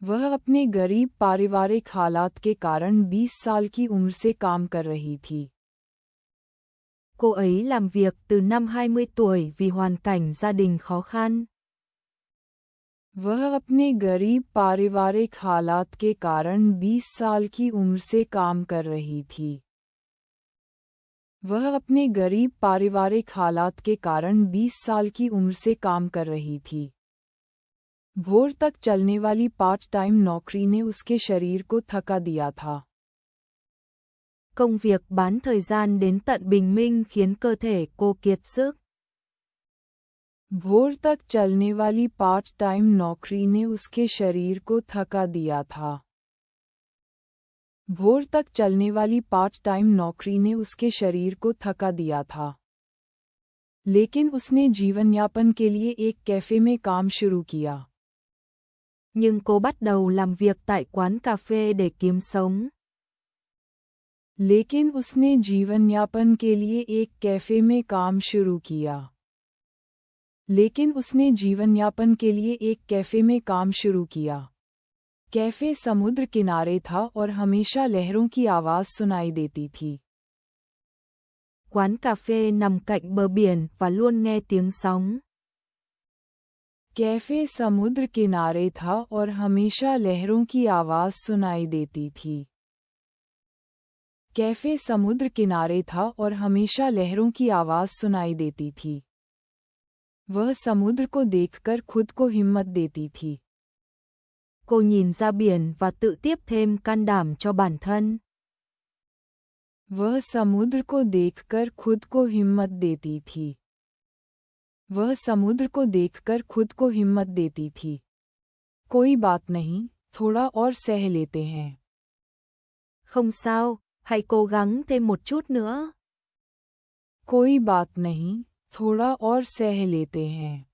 वह अपने गरीब पारिवारिक हालात के कारण 20 साल की उम्र से काम कर रही थी। Cô ấy làm việc từ năm 20 tuổi vì hoàn cảnh gia đình khó khăn. वह अपने गरीब पारिवारिक हालात के कारण 20 साल की उम्र से काम कर रही थी। वह अपने गरीब पारिवारिक हालात के कारण 20 साल की उम्र से काम कर रही थी। भोर तक चलने वाली पार्ट टाइम नौकरी ने उसके शरीर को थका दिया था। Công việc bán thời gian đến tận bình minh khiến cơ thể cô kiệt sức. भोर तक चलने वाली पार्ट टाइम नौकरी ने उसके शरीर को थका दिया था। भोर तक चलने वाली पार्ट टाइम नौकरी ने उसके शरीर को थका दिया था। लेकिन उसने जीवन यापन के लिए एक कैफे में काम शुरू किया। Nhưng cô bắt đầu làm việc tại quán cà phê để kiếm sống. लेकिन उसने जीवन यापन के लिए एक कैफे में काम शुरू किया। लेकिन उसने जीवन यापन के लिए एक कैफे में काम शुरू किया। कैफे समुद्र किनारे था और हमेशा लहरों की आवाज़ सुनाई देती थी। Quán cà phê nằm cạnh bờ biển và luôn nghe tiếng sóng. Cafe समुद्र किनारे था और हमेशा लहरों की आवाज़ सुनाई देती थी। कैफे समुद्र किनारे था और हमेशा लहरों की आवाज़ सुनाई देती थी। वह समुद्र को देखकर खुद को हिम्मत देती थी। Cô nhìn ra biển và tự tiếp thêm can đảm cho bản thân. वह समुद्र को देखकर खुद को हिम्मत देती थी। वह समुद्र को देखकर खुद को हिम्मत देती थी। कोई बात नहीं, थोड़ा और सह लेते हैं। Không sao, hãy cố gắng thêm một chút nữa. कोई बात नहीं, थोड़ा और सह लेते हैं।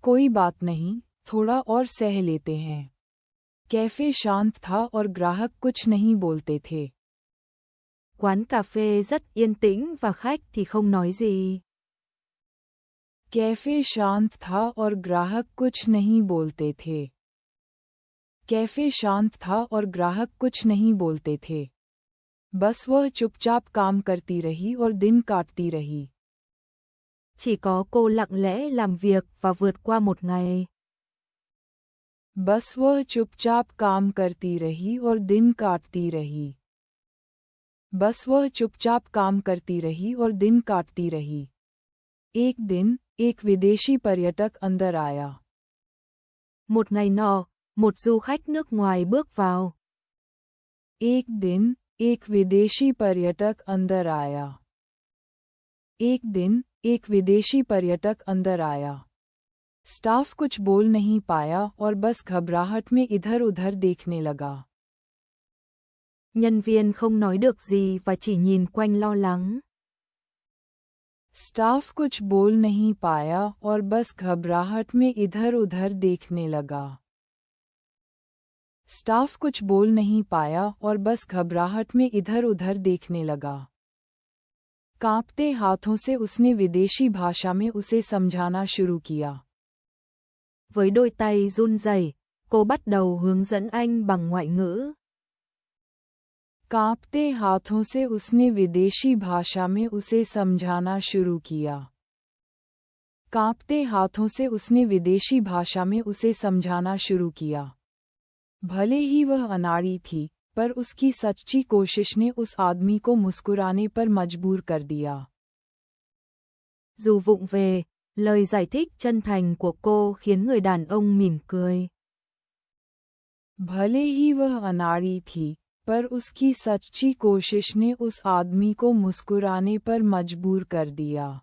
कोई बात नहीं, थोड़ा और सह लेते हैं। कैफे शांत था और ग्राहक कुछ नहीं बोलते थे। Quán cà phê rất yên tĩnh và khách thì không nói gì. Cafe शांत था और ग्राहक कुछ नहीं बोलते थे। कैफे शांत था और ग्राहक कुछ नहीं बोलते थे। बस वह चुपचाप काम करती रही और दिन काटती रही। Chỉ có cô lặng lẽ làm việc và vượt qua một ngày. बस वह चुपचाप काम करती रही और दिन काटती रही। बस वह चुपचाप काम करती रही और दिन काटती रही। एक दिन, एक विदेशी पर्यटक अंदर आया। Một ngày nọ, một du khách nước ngoài bước vào. एक दिन, एक विदेशी पर्यटक अंदर आया। एक दिन, एक विदेशी पर्यटक अंदर आया। स्टाफ कुछ बोल नहीं पाया और बस घबराहट में इधर-उधर देखने लगा। Nhân viên không nói được gì và chỉ nhìn quanh lo lắng. Staff कुछ बोल नहीं पाया और बस घबराहट में इधर-उधर देखने लगा। स्टाफ कुछ बोल नहीं पाया और बस घबराहट में इधर-उधर देखने लगा। कांपते हाथों से उसने विदेशी भाषा में उसे समझाना शुरू किया। Với đôi tay run rẩy, cô bắt đầu hướng dẫn anh bằng ngoại ngữ. कांपते हाथों से उसने विदेशी भाषा में उसे समझाना शुरू किया। कांपते हाथों से उसने विदेशी भाषा में उसे समझाना शुरू किया। भले ही वह अनाड़ी थी, पर उसकी सच्ची कोशिश ने उस आदमी को मुस्कुराने पर मजबूर कर दिया। Dù vụng về, lời giải thích chân thành của cô khiến người đàn ông mỉm cười. भले ही वह अनाड़ी थी, पर उसकी सच्ची कोशिश ने उस आदमी को मुस्कुराने पर मजबूर कर दिया।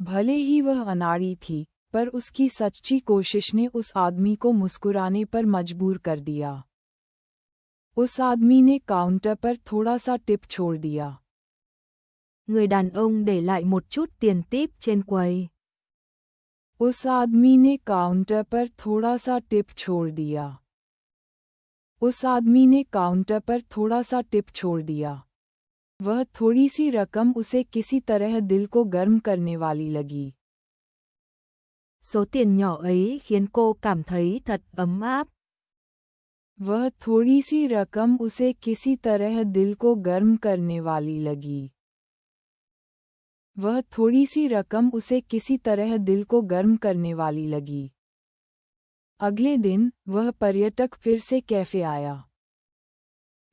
भले ही वह अनाड़ी थी, पर उसकी सच्ची कोशिश ने उस आदमी को मुस्कुराने पर मजबूर कर दिया। उस आदमी ने काउंटर पर थोड़ा सा टिप छोड़ दिया। Người đàn ông để lại một chút tiền tip trên quầy. उस आदमी ने काउंटर पर थोड़ा सा टिप छोड़ दिया। उस आदमी ने काउंटर पर थोड़ा सा टिप छोड़ दिया। वह थोड़ी सी रकम उसे किसी तरह दिल को गर्म करने वाली लगी। Số tiền nhỏ ấy khiến cô cảm thấy thật ấm áp. वह थोड़ी सी रकम उसे किसी तरह दिल को गर्म करने वाली लगी। वह थोड़ी सी रकम उसे किसी तरह दिल को गर्म करने वाली लगी। अगले दिन वह पर्यटक फिर से कैफे आया।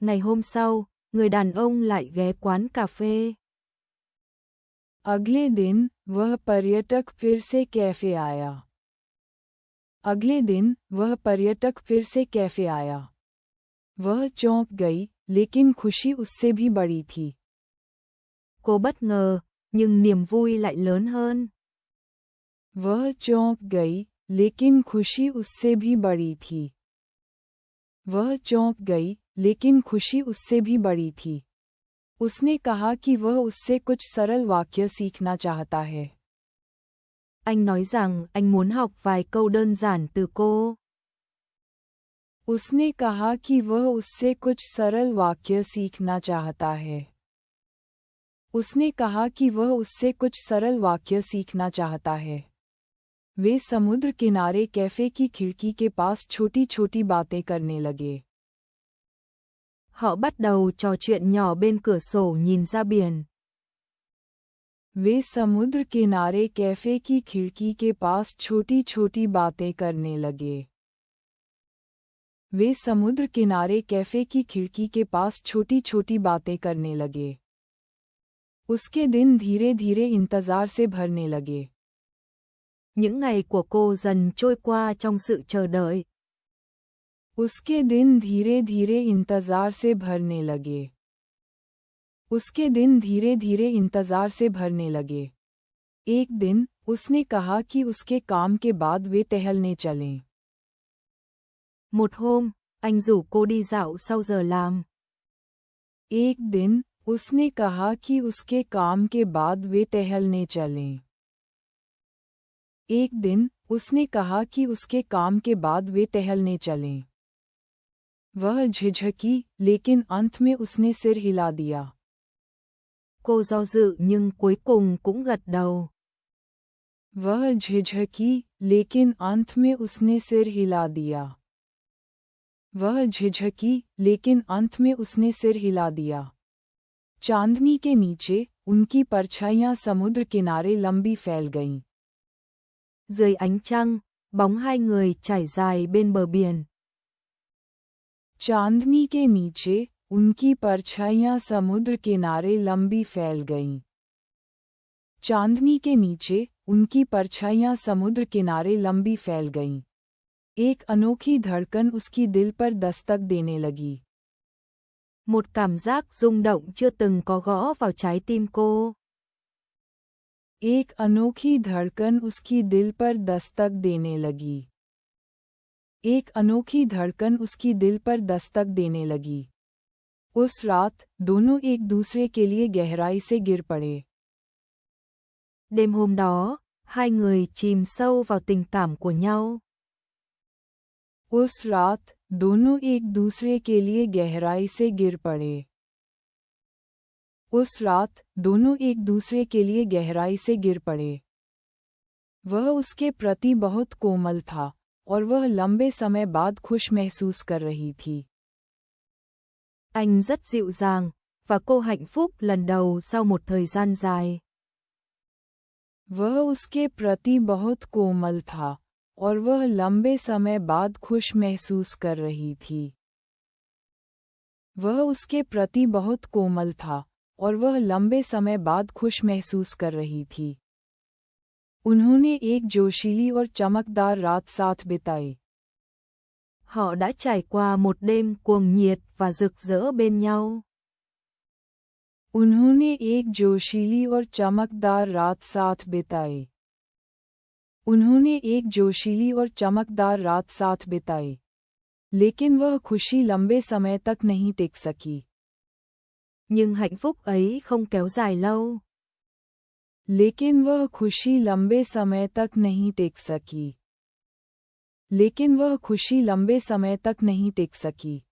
Ngày hôm sau, người đàn ông lại ghé quán cà phê. अगले दिन वह पर्यटक फिर से कैफे आया। अगले दिन वह पर्यटक फिर से कैफे आया। वह चौंक गई, लेकिन खुशी उससे भी बड़ी थी। Cô bất ngờ, nhưng niềm vui lại lớn hơn. वह चौंक गई, लेकिन खुशी उससे भी बड़ी थी। वह चौंक गई, लेकिन खुशी उससे भी बड़ी थी। उसने कहा कि वह उससे कुछ सरल वाक्य सीखना चाहता है। Anh nói rằng anh muốn học vài câu đơn giản từ cô. उसने कहा कि वह उससे कुछ सरल वाक्य सीखना चाहता है। उसने कहा कि वह उससे कुछ सरल वाक्य सीखना चाहता है। वे समुद्र किनारे कैफे की खिड़की के पास छोटी-छोटी बातें करने लगे। Họ bắt đầu trò chuyện nhỏ bên cửa sổ nhìn ra biển. वे समुद्र किनारे कैफे की खिड़की के पास छोटी-छोटी बातें करने लगे। वे समुद्र किनारे कैफे की खिड़की के पास छोटी-छोटी बातें करने लगे। उसके दिन धीरे-धीरे इंतजार से भरने लगे। Những ngày của cô dần trôi qua trong sự chờ đợi. उसके दिन धीरे-धीरे इंतजार से भरने लगे। उसके दिन धीरे-धीरे इंतजार से भरने लगे। एक दिन, उसने कहा कि उसके काम के बाद वे टहलने चलें। Một hôm, anh rủ cô đi dạo sau giờ làm. एक दिन, उसने कहा कि उसके काम के बाद वे टहलने चलें। एक दिन, उसने कहा कि उसके काम के बाद वे टहलने चलें। वह झिझकी, लेकिन अंत में उसने सिर हिला दिया। Cô do dự nhưng cuối cùng cũng gật đầu. वह झिझकी, लेकिन अंत में उसने सिर हिला दिया। वह झिझकी, लेकिन अंत में उसने सिर हिला दिया। चांदनी के नीचे, उनकी परछाइयां समुद्र किनारे लंबी फैल गईं। Dưới ánh trăng, bóng hai người trải dài bên bờ biển. चांदनी के नीचे, उनकी परछाइयां समुद्र किनारे लंबी फैल गईं। चांदनी के नीचे, उनकी परछाइयां समुद्र किनारे लंबी फैल गईं। एक अनोखी धड़कन उसकी दिल पर दस्तक देने लगी। Một cảm giác rung động chưa từng có gõ vào trái tim cô. एक अनोखी धड़कन उसकी दिल पर दस्तक देने लगी। एक अनोखी धड़कन उसकी दिल पर दस्तक देने लगी। उस रात, दोनों एक दूसरे के लिए गहराई से गिर पड़े। Đêm hôm đó, hai người chìm sâu vào tình cảm của nhau. उस रात, दोनों एक दूसरे के लिए गहराई से गिर पड़े। उस रात, दोनों एक दूसरे के लिए गहराई से गिर पड़े। वह उसके प्रति बहुत कोमल था, और वह लंबे समय बाद खुश महसूस कर रही थी। Anh rất dịu dàng, và cô hạnh phúc lần đầu sau một thời gian dài. वह उसके प्रति बहुत कोमल था, और वह लंबे समय बाद खुश महसूस कर रही थी। वह उसके प्रति बहुत कोमल था, और वह लंबे समय बाद खुश महसूस कर रही थी। उन्होंने एक जोशीली और चमकदार रात साथ बिताई। Họ đã trải qua một đêm cuồng nhiệt và rực rỡ bên nhau. उन्होंने एक जोशीली और चमकदार रात साथ बिताई। उन्होंने एक जोशीली और चमकदार रात साथ बिताई। लेकिन वह खुशी लंबे समय तक नहीं टिक सकी। Nhưng hạnh phúc ấy không kéo dài lâu. लेकिन वह खुशी लंबे समय तक नहीं टिक सकी। लेकिन वह खुशी लंबे समय तक नहीं टिक सकी।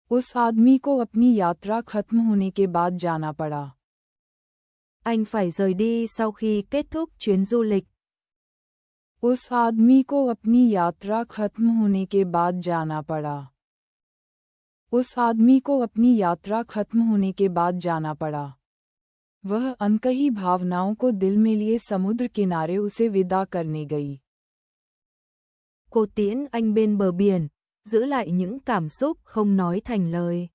उस आदमी को अपनी यात्रा खत्म होने के बाद जाना पड़ा। Anh phải rời đi sau khi kết thúc chuyến du lịch. उस आदमी को अपनी यात्रा खत्म होने के बाद जाना पड़ा। उस आदमी को अपनी यात्रा खत्म होने के बाद जाना पड़ा। वह अनकही भावनाओं को दिल में लिए समुद्र किनारे उसे विदा करने गई। Cô tiễn anh bên bờ biển, giữ lại những cảm xúc không nói thành lời.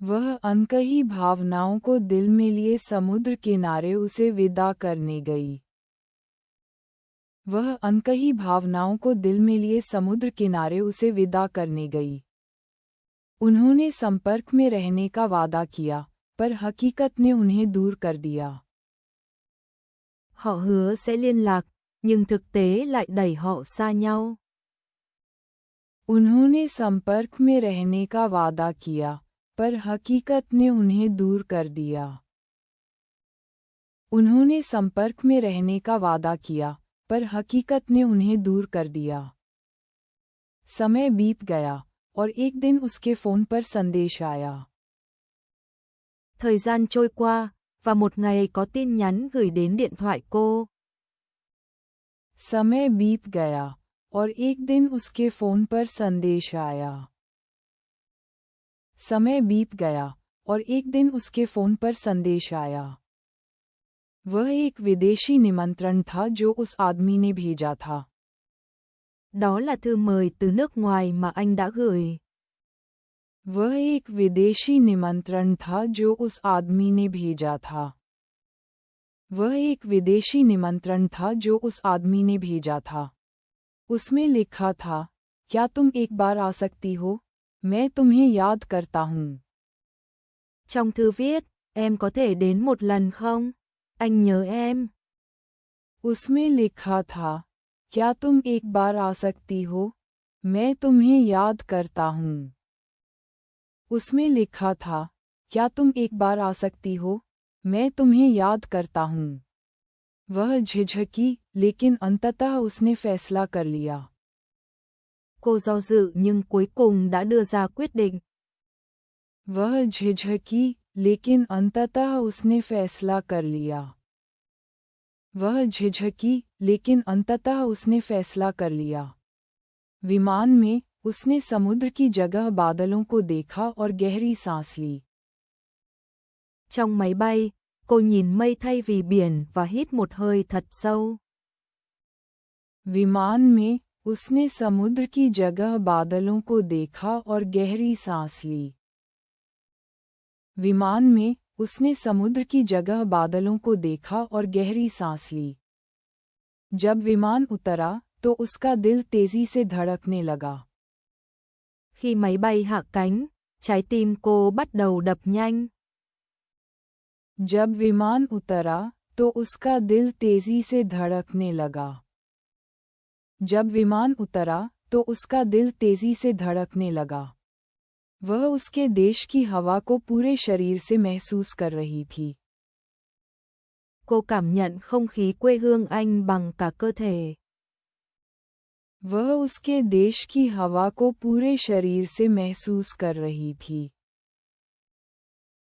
वह अनकही भावनाओं को दिल में लिए समुद्र किनारे उसे विदा करने गई। वह अनकही भावनाओं को दिल में लिए समुद्र किनारे उसे विदा करने गई। उन्होंने संपर्क में रहने का वादा किया, पर हकीकत ने उन्हें दूर कर दिया। Họ hứa sẽ liên lạc, nhưng thực tế lại đẩy họ xa nhau. उन्होंने संपर्क में रहने का वादा किया, पर हकीकत ने उन्हें दूर कर दिया। उन्होंने संपर्क में रहने का वादा किया, पर हकीकत ने उन्हें दूर कर दिया। समय बीत गया, और एक दिन उसके फोन पर संदेश आया। Thời gian trôi qua, và một ngày có tin nhắn gửi đến điện thoại cô. समय बीत गया, और एक दिन उसके फोन पर संदेश आया। समय बीत गया, और एक दिन उसके फोन पर संदेश आया। वह एक विदेशी निमंत्रण था जो उस आदमी ने भेजा था। Đó là thư mời từ nước ngoài mà anh đã gửi. वह एक विदेशी निमंत्रण था जो उस आदमी ने भेजा था। वह एक विदेशी निमंत्रण था जो उस आदमी ने भेजा था। उसमें लिखा था, क्या तुम एक बार आ सकती हो? मैं तुम्हें याद करता हूँ। Trong thư viết, em có thể đến một lần không? Anh nhớ em. उसमें लिखा था, क्या तुम एक बार आ सकती हो? मैं तुम्हें याद करता हूँ। उसमें लिखा था, क्या तुम एक बार आ सकती हो? मैं तुम्हें याद करता हूँ। वह झिझकी, लेकिन अंततः उसने फैसला कर लिया। Cô do dự nhưng cuối cùng đã đưa ra quyết định. वह झिझकी, लेकिन अंततः उसने फैसला कर लिया। वह झिझकी, लेकिन अंततः उसने फैसला कर लिया। विमान में, उसने समुद्र की जगह बादलों को देखा और गहरी सांस ली। Trong máy bay, cô nhìn mây thay vì biển và hít một hơi thật sâu. विमान में, उसने समुद्र की जगह बादलों को देखा और गहरी सांस ली। विमान में, उसने समुद्र की जगह बादलों को देखा और गहरी सांस ली। जब विमान उतरा, तो उसका दिल तेजी से धड़कने लगा। Khi máy bay hạ cánh, trái tim cô bắt đầu đập nhanh. जब विमान उतरा, तो उसका दिल तेजी से धड़कने लगा। जब विमान उतरा, तो उसका दिल तेजी से धड़कने लगा। वह उसके देश की हवा को पूरे शरीर से महसूस कर रही थी। Cô cảm nhận không khí quê hương anh bằng cả cơ thể. वह उसके देश की हवा को पूरे शरीर से महसूस कर रही थी।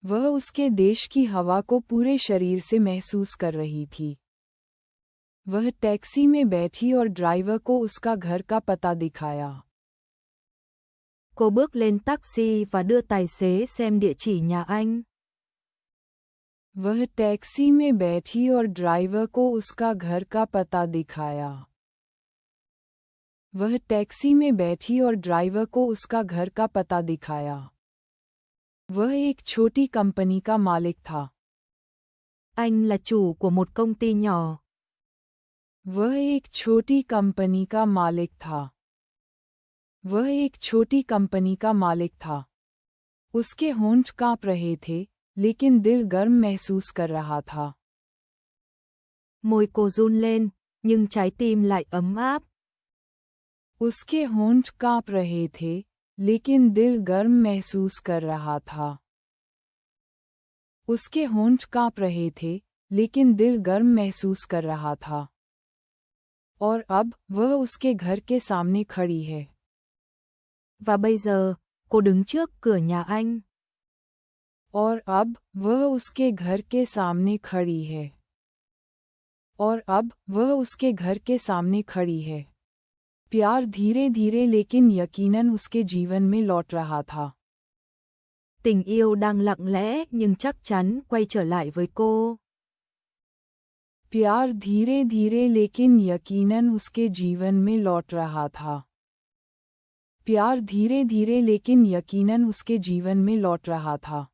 वह उसके देश की हवा को पूरे शरीर से महसूस कर रही थी। वह टैक्सी में बैठी और ड्राइवर को उसका घर का पता दिखाया। Cô bước lên taxi và đưa tài xế xem địa chỉ nhà anh. वह टैक्सी में बैठी और ड्राइवर को उसका घर का पता दिखाया। वह टैक्सी में बैठी और ड्राइवर को उसका घर का पता दिखाया। वह एक छोटी कंपनी का मालिक था। Anh là chủ của một công ty nhỏ. वह एक छोटी कंपनी का मालिक था। वह एक छोटी कंपनी का मालिक था। उसके होंठ कांप रहे थे, लेकिन दिल गर्म महसूस कर रहा था। Môi cô run lên, nhưng trái tim lại ấm áp. उसके होंठ कांप रहे थे, लेकिन दिल गर्म महसूस कर रहा था। उसके होंठ कांप रहे थे, लेकिन दिल गर्म महसूस कर रहा था। और अब, वह उसके घर के सामने खड़ी है। Và bây giờ, cô đứng trước cửa nhà anh. और अब, वह उसके घर के सामने खड़ी है। और अब वह उसके घर के सामने खड़ी है। प्यार धीरे धीरे लेकिन यकीनन उसके जीवन में लौट रहा था। Tình yêu đang lặng lẽ nhưng chắc chắn quay trở lại với cô. प्यार धीरे धीरे लेकिन यकीनन उसके जीवन में लौट रहा था। प्यार धीरे धीरे लेकिन यकीनन उसके जीवन में लौट रहा था।